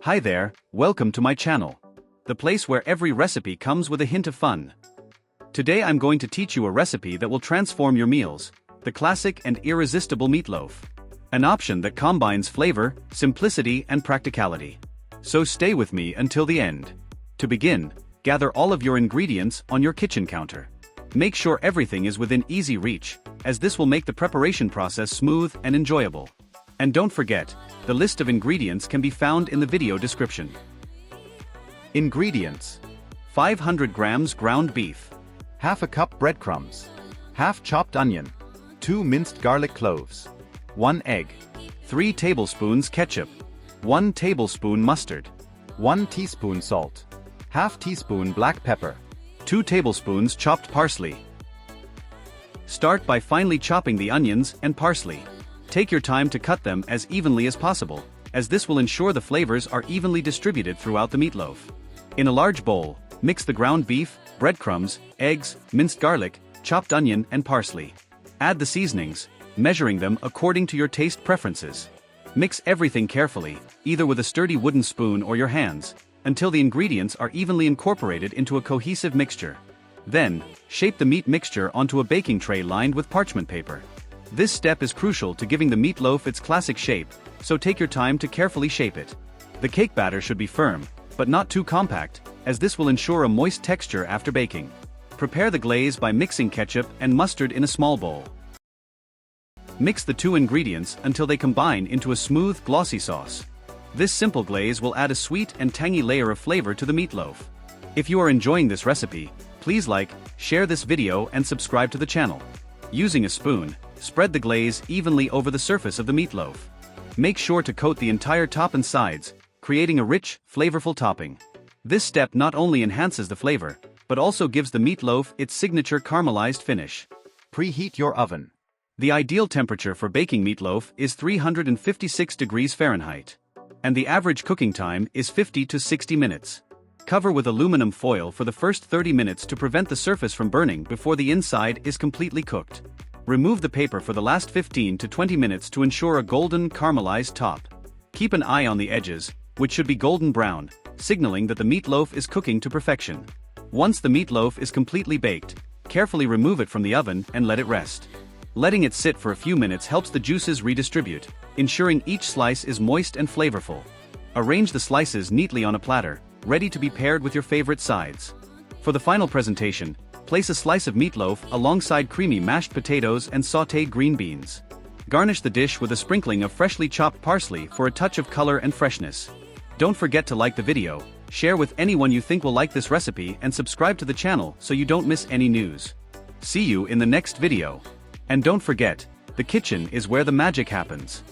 Hi there, welcome to my channel. The place where every recipe comes with a hint of fun. Today I'm going to teach you a recipe that will transform your meals, the classic and irresistible meatloaf. An option that combines flavor, simplicity and practicality. So stay with me until the end. To begin, gather all of your ingredients on your kitchen counter. Make sure everything is within easy reach, as this will make the preparation process smooth and enjoyable. And don't forget, the list of ingredients can be found in the video description. Ingredients: 500 grams ground beef, half a cup breadcrumbs, half chopped onion, 2 minced garlic cloves, 1 egg, 3 tablespoons ketchup, 1 tablespoon mustard, 1 teaspoon salt, half teaspoon black pepper, 2 tablespoons chopped parsley. Start by finely chopping the onions and parsley. Take your time to cut them as evenly as possible, as this will ensure the flavors are evenly distributed throughout the meatloaf. In a large bowl, mix the ground beef, breadcrumbs, eggs, minced garlic, chopped onion and parsley. Add the seasonings, measuring them according to your taste preferences. Mix everything carefully, either with a sturdy wooden spoon or your hands, until the ingredients are evenly incorporated into a cohesive mixture. Then, shape the meat mixture onto a baking tray lined with parchment paper. This step is crucial to giving the meatloaf its classic shape, so take your time to carefully shape it. The cake batter should be firm, but not too compact, as this will ensure a moist texture after baking. Prepare the glaze by mixing ketchup and mustard in a small bowl. Mix the two ingredients until they combine into a smooth, glossy sauce. This simple glaze will add a sweet and tangy layer of flavor to the meatloaf. If you are enjoying this recipe, please like, share this video and subscribe to the channel. Using a spoon, spread the glaze evenly over the surface of the meatloaf. Make sure to coat the entire top and sides, creating a rich, flavorful topping. This step not only enhances the flavor, but also gives the meatloaf its signature caramelized finish. Preheat your oven. The ideal temperature for baking meatloaf is 356 degrees Fahrenheit. And the average cooking time is 50 to 60 minutes. Cover with aluminum foil for the first 30 minutes to prevent the surface from burning before the inside is completely cooked. Remove the paper for the last 15 to 20 minutes to ensure a golden, caramelized top. Keep an eye on the edges, which should be golden brown, signaling that the meatloaf is cooking to perfection. Once the meatloaf is completely baked, carefully remove it from the oven and let it rest. Letting it sit for a few minutes helps the juices redistribute, ensuring each slice is moist and flavorful. Arrange the slices neatly on a platter, ready to be paired with your favorite sides. For the final presentation, place a slice of meatloaf alongside creamy mashed potatoes and sautéed green beans. Garnish the dish with a sprinkling of freshly chopped parsley for a touch of color and freshness. Don't forget to like the video, share with anyone you think will like this recipe and subscribe to the channel so you don't miss any news. See you in the next video. And don't forget, the kitchen is where the magic happens.